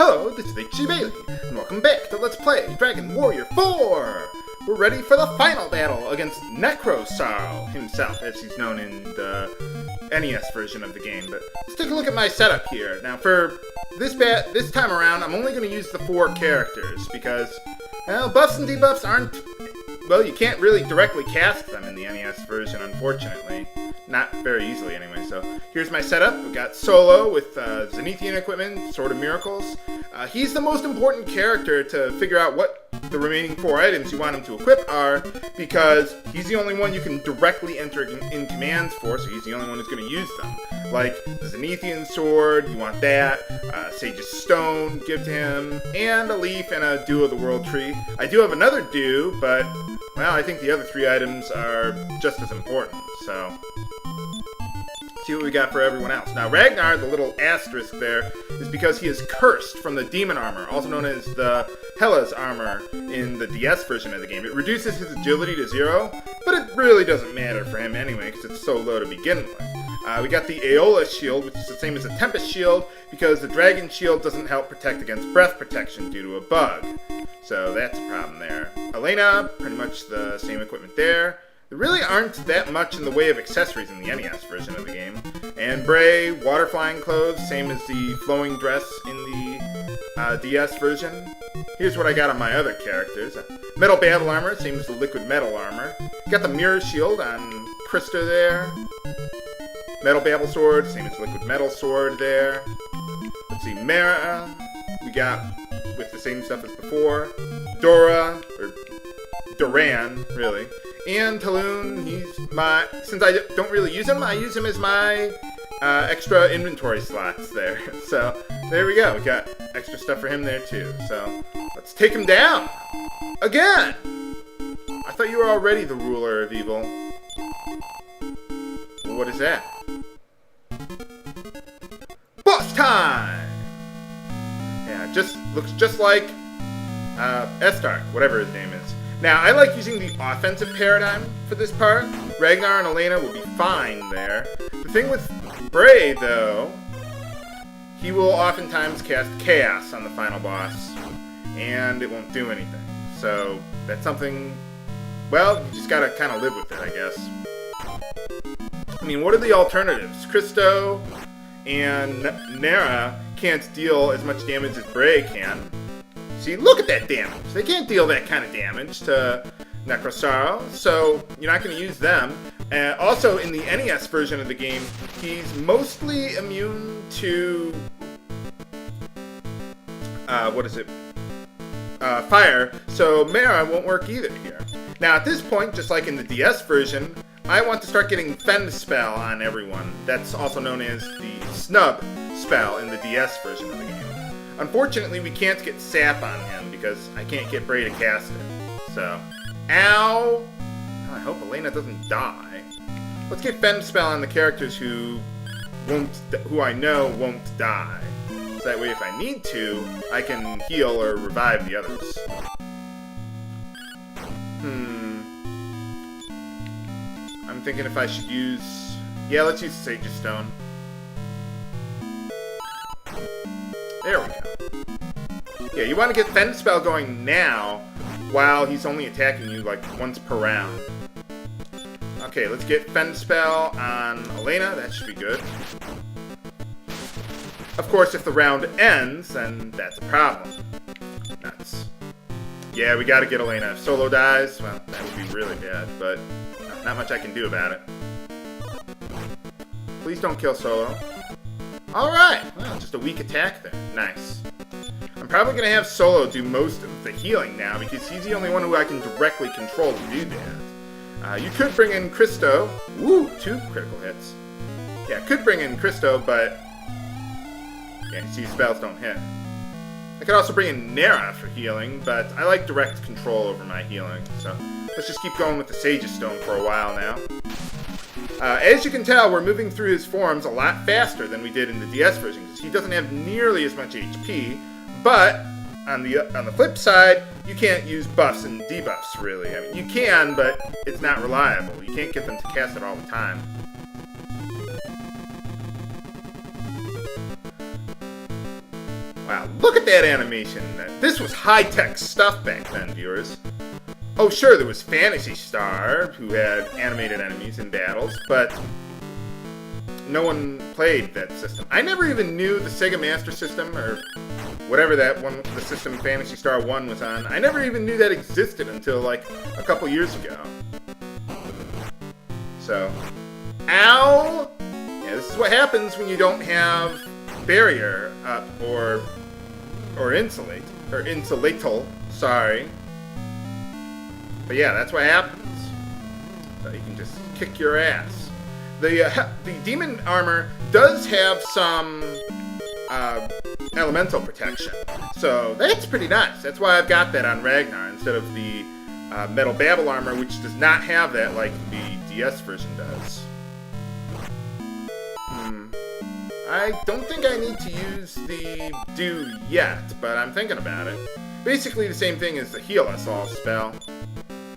Hello, this is H.C. Bailey, and welcome back to Let's Play Dragon Warrior 4! We're ready for the final battle against Necrosaro himself, as he's known in the NES version of the game. But let's take a look at my setup here. Now, for this time around, I'm only going to use the 4 characters, because, well, buffs and debuffs aren't... Well, you can't really directly cast them in the NES version, unfortunately. Not very easily, anyway. So, here's my setup. We've got Solo with Zenithian equipment, Sword of Miracles. He's the most important character to figure out what the remaining 4 items you want him to equip are, because he's the only one you can directly enter in commands for, so he's the only one who's going to use them. Like, the Zenithian Sword, you want that, Sage's Stone, give to him, and a Leaf and a Dew of the World Tree. I do have another Dew, but, well, I think the other 3 items are just as important, so... see what we got for everyone else. Now, Ragnar, the little asterisk there, is because he is cursed from the Demon Armor, also known as the Hela's Armor in the DS version of the game. It reduces his agility to 0, but it really doesn't matter for him anyway, because it's so low to begin with. We got the Aeola Shield, which is the same as the Tempest Shield, because the Dragon Shield doesn't help protect against breath protection due to a bug. So that's a problem there. Elena, pretty much the same equipment there. There really aren't that much in the way of accessories in the NES version of the game. And Bray, water flying clothes, same as the flowing dress in the DS version. Here's what I got on my other characters. Metal battle armor, same as the liquid metal armor. Got the mirror shield on Krista there. Metal babble sword, same as liquid metal sword there. Let's see, Mara, we got with the same stuff as before. Dora, or Duran, really. And Talon, he's my... since I don't really use him, I use him as my extra inventory slots there. So, there we go. We got extra stuff for him there, too. So, let's take him down! Again! I thought you were already the ruler of evil. Well, what is that? Boss time! Yeah, looks just like Estark, whatever his name is. Now, I like using the offensive paradigm for this part. Ragnar and Elena will be fine there. The thing with Bray, though, he will oftentimes cast Chaos on the final boss, and it won't do anything. So, that's something, well, you just gotta kind of live with it, I guess. I mean, what are the alternatives? Christo and Nara can't deal as much damage as Bray can. See, look at that damage. They can't deal that kind of damage to Necrosaro, so you're not going to use them. Also, in the NES version of the game, he's mostly immune to... fire, so Mara won't work either here. Now, at this point, just like in the DS version, I want to start getting Fend Spell on everyone. That's also known as the Snub spell in the DS version of the game. Unfortunately, we can't get Sap on him because I can't get Bray to cast it. So, ow! I hope Elena doesn't die. Let's get Fend Spell on the characters who I know won't die. So that way, if I need to, I can heal or revive the others. I'm thinking if I should use... yeah, let's use Sage's Stone. There we go. Yeah, you want to get Fend Spell going now, while he's only attacking you like once per round. Okay, let's get Fend Spell on Elena. That should be good. Of course, if the round ends, then that's a problem. Nuts. Yeah, we gotta get Elena. If Solo dies, well, that would be really bad, but not much I can do about it. Please don't kill Solo. Alright, well, just a weak attack there. Nice. I'm probably going to have Solo do most of the healing now, because he's the only one who I can directly control to do that. You could bring in Christo. Woo, 2 critical hits. Yeah, could bring in Christo, but... yeah, you see, spells don't hit. I could also bring in Nara for healing, but I like direct control over my healing, so let's just keep going with the Sage's Stone for a while now. As you can tell, we're moving through his forms a lot faster than we did in the DS version, because he doesn't have nearly as much HP, but on the flip side, you can't use buffs and debuffs, really. I mean, you can, but it's not reliable. You can't get them to cast it all the time. Wow, look at that animation. This was high-tech stuff back then, viewers. Oh, sure, there was Phantasy Star, who had animated enemies in battles, but no one played that system. I never even knew the Sega Master System, or whatever that one, the system Phantasy Star 1 was on. I never even knew that existed until, like, a couple years ago. So, ow! Yeah, this is what happens when you don't have barrier up, or insulatal, sorry. But yeah, that's what happens. So you can just kick your ass. The demon armor does have some elemental protection, so that's pretty nice. That's why I've got that on Ragnar instead of the Metal Babel armor, which does not have that like the DS version does. I don't think I need to use the do yet, but I'm thinking about it. Basically the same thing as the Heal Us All spell.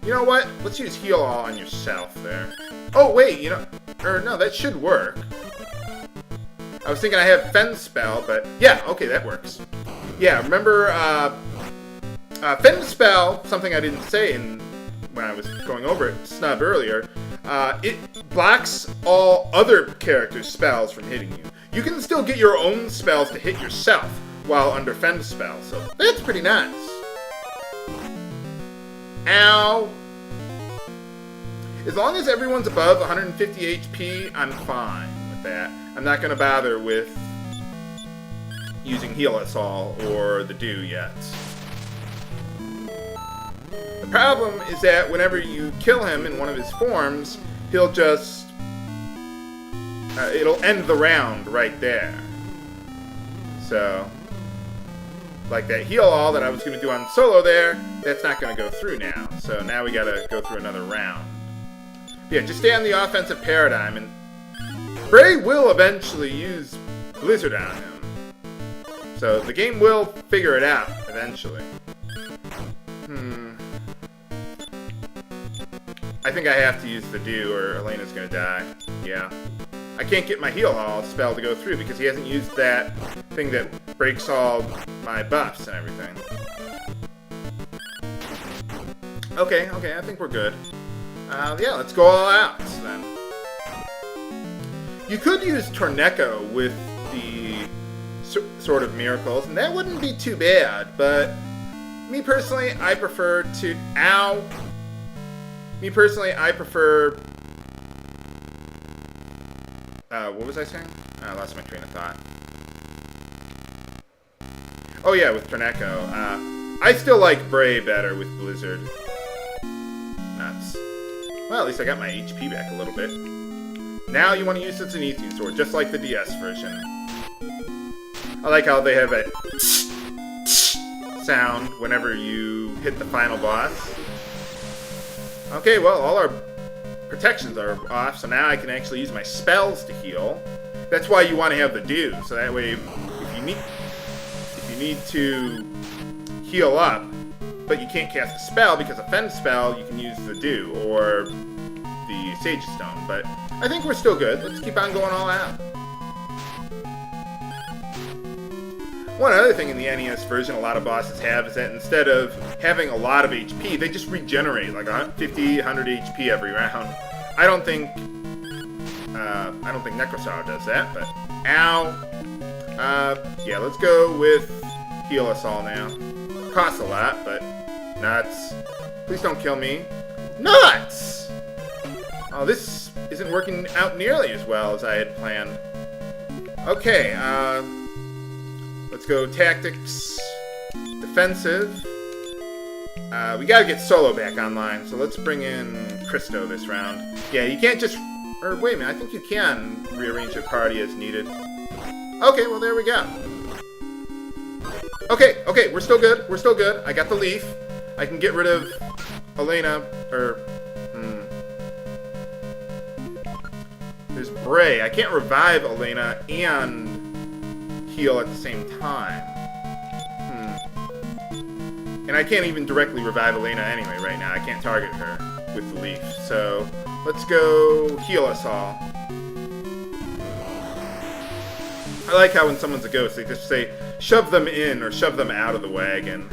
You know what? Let's use Heal All on yourself there. Oh, wait, you know... Or, no, that should work. I was thinking I have Fend Spell, but... Yeah, okay, that works. Yeah, remember, Fend Spell, something I didn't say when I was going over it, Snub, earlier, it blocks all other characters' spells from hitting you. You can still get your own spells to hit yourself while under Fend Spell, so that's pretty nice. Ow! As long as everyone's above 150 HP, I'm fine with that. I'm not going to bother with using Heal Us All or the Do yet. The problem is that whenever you kill him in one of his forms, he'll just... it'll end the round right there. So... like that Heal All that I was going to do on solo there, that's not going to go through now. So now we got to go through another round. But yeah, just stay on the offensive paradigm, and Bray will eventually use Blizzard on him. So the game will figure it out eventually. I think I have to use the Do or Elena's going to die. Yeah. I can't get my Heal All spell to go through because he hasn't used that thing that breaks all my buffs and everything. Okay, I think we're good. Yeah, let's go all out then. You could use Torneko with the Sword of Miracles, and that wouldn't be too bad, but me personally, I prefer to... Ow! Me personally, I prefer... what was I saying? I lost my train of thought. Oh yeah, with Torneko. I still like Bray better with Blizzard. Nuts. Well, at least I got my HP back a little bit. Now you want to use Zenithian Sword, just like the DS version. I like how they have a sound whenever you hit the final boss. Okay, well, all our protections are off, so now I can actually use my spells to heal. That's why you want to have the Do, so that way if you need to heal up, but you can't cast a spell because a Fend spell, you can use the Do or the Sage Stone. But I think we're still good. Let's keep on going all out. One other thing in the NES version a lot of bosses have is that instead of having a lot of HP, they just regenerate like 50, 100 HP every round. I don't think Necrosaro does that, but ow. Yeah, let's go with Heal Us All now. Costs a lot, but nuts. Please don't kill me. Nuts! Oh, this isn't working out nearly as well as I had planned. Okay, let's go tactics, defensive. We gotta get Solo back online, so let's bring in Christo this round. Yeah, you can't just... Or wait a minute, I think you can rearrange your party as needed. Okay, well there we go. Okay, we're still good, I got the leaf. I can get rid of Elena, or... There's Bray. I can't revive Elena and heal at the same time. And I can't even directly revive Elena anyway right now. I can't target her with the leaf. So, let's go Heal Us All. I like how when someone's a ghost, they just say, shove them in or shove them out of the wagon.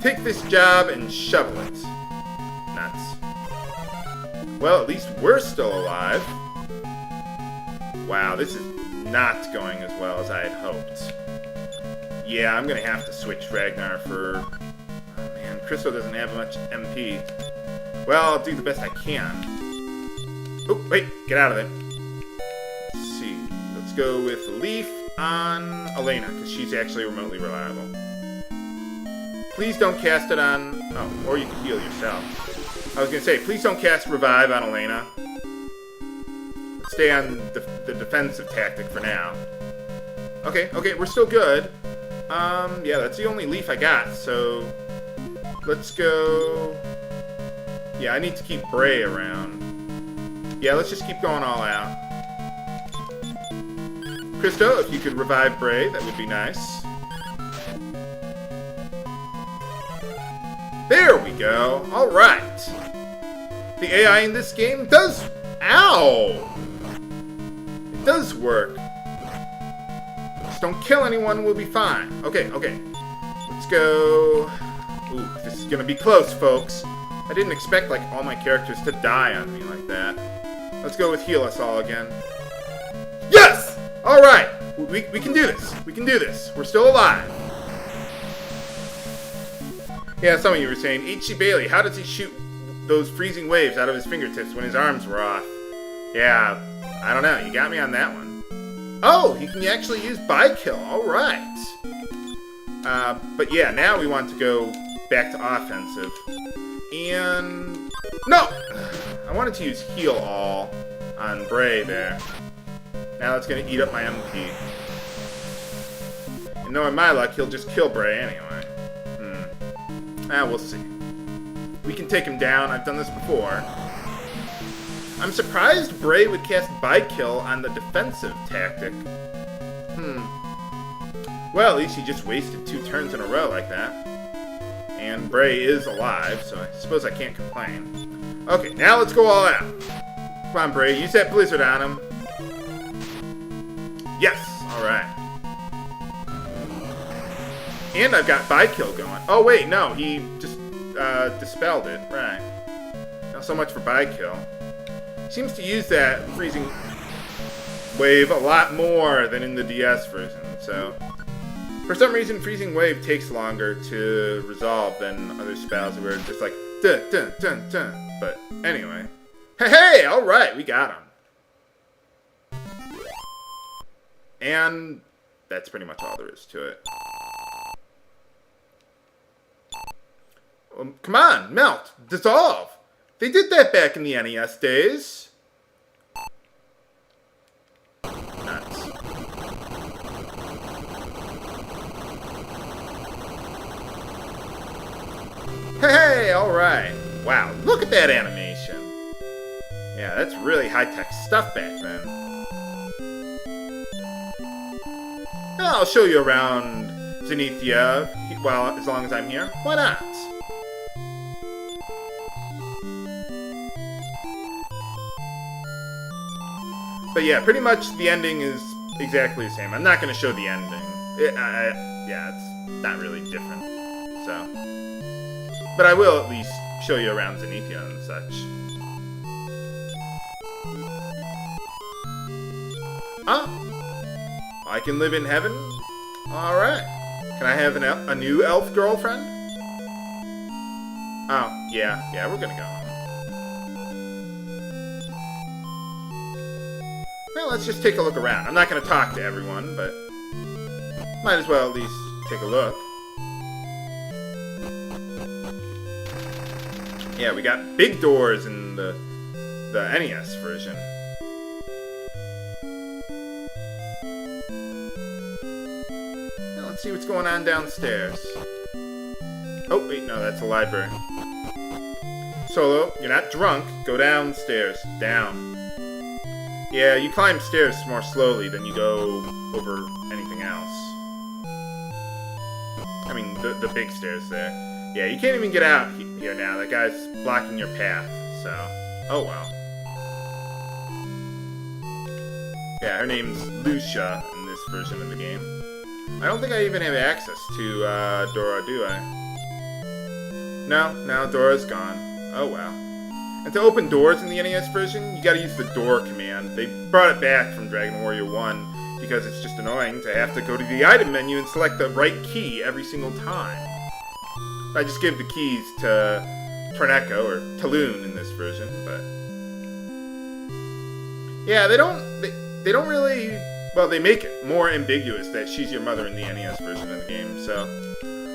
Take this job and shovel it. Nuts. Well, at least we're still alive. Wow, this is not going as well as I had hoped. Yeah, I'm gonna have to switch Ragnar for... Oh man, Christo doesn't have much MP. Well, I'll do the best I can. Oh, wait, get out of there. Let's see. Let's go with Leaf on Elena, because she's actually remotely reliable. Please don't cast it on... Oh, or you can heal yourself. I was gonna say, please don't cast Revive on Elena. Let's stay on the defensive tactic for now. Okay, we're still good. Yeah, that's the only Leaf I got, so... Let's go... Yeah, I need to keep Bray around. Yeah, let's just keep going all out. Christo, if you could revive Bray, that would be nice. There we go. Alright. The AI in this game does... Ow! It does work. Just don't kill anyone, we'll be fine. Okay. Let's go... Ooh, this is gonna be close, folks. I didn't expect, like, all my characters to die on me like that. Let's go with Heal Us All again. Yes! Alright! We can do this. We can do this. We're still alive. Yeah, some of you were saying, H.C. Bailey, how does he shoot those freezing waves out of his fingertips when his arms were off? Yeah, I don't know. You got me on that one. Oh, he can actually use By-Kill. Alright. But yeah, now we want to go back to offensive. And... No! I wanted to use Heal All on Bray there. Now it's going to eat up my MP. And knowing my luck, he'll just kill Bray anyway. We'll see. We can take him down. I've done this before. I'm surprised Bray would cast By-Kill on the defensive tactic. Well, at least he just wasted 2 turns in a row like that. And Bray is alive, so I suppose I can't complain. Okay, now let's go all out. Come on, Bray, use that Blizzard on him. Yes, alright. And I've got By-Kill going. Oh, wait, no, he just dispelled it. Right. Not so much for By-Kill. Seems to use that freezing wave a lot more than in the DS version, so... For some reason, Freezing Wave takes longer to resolve than other spells where it's just like, dun, dun, dun, dun. But anyway. Hey, alright, we got him. And that's pretty much all there is to it. Come on, melt, dissolve. They did that back in the NES days. Nuts. Hey, alright. Wow, look at that animation. Yeah, that's really high-tech stuff back then. I'll show you around Zenithia, well, as long as I'm here. Why not? But yeah, pretty much the ending is exactly the same. I'm not going to show the ending. Yeah, it's not really different. So... But I will at least show you around Zenithia and such. Oh! I can live in heaven? Alright. Can I have a new elf girlfriend? Oh, yeah, we're gonna go home. Well, let's just take a look around. I'm not gonna talk to everyone, but... Might as well at least take a look. Yeah, we got big doors in the NES version. Now let's see what's going on downstairs. Oh, wait, no, that's a library. Solo, you're not drunk. Go downstairs. Down. Yeah, you climb stairs more slowly than you go over anything else. I mean, the big stairs there. Yeah, you can't even get out here now. That guy's blocking your path, so... Oh, well. Yeah, her name's Lucia in this version of the game. I don't think I even have access to Dora, do I? No, Dora's gone. Oh wow. And to open doors in the NES version, you gotta use the door command. They brought it back from Dragon Warrior 1 because it's just annoying to have to go to the item menu and select the right key every single time. So I just give the keys to Torneco, or Taloon in this version, but... Yeah, they don't really... Well, they make it more ambiguous that she's your mother in the NES version of the game, so...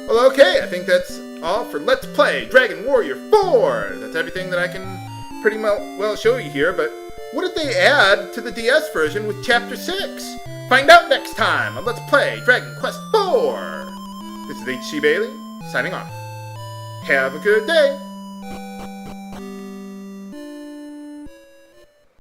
Well, okay, I think that's all for Let's Play Dragon Warrior 4! That's everything that I can pretty well show you here, but what did they add to the DS version with Chapter 6? Find out next time on Let's Play Dragon Quest 4! This is H.C. Bailey, signing off. Have a good day!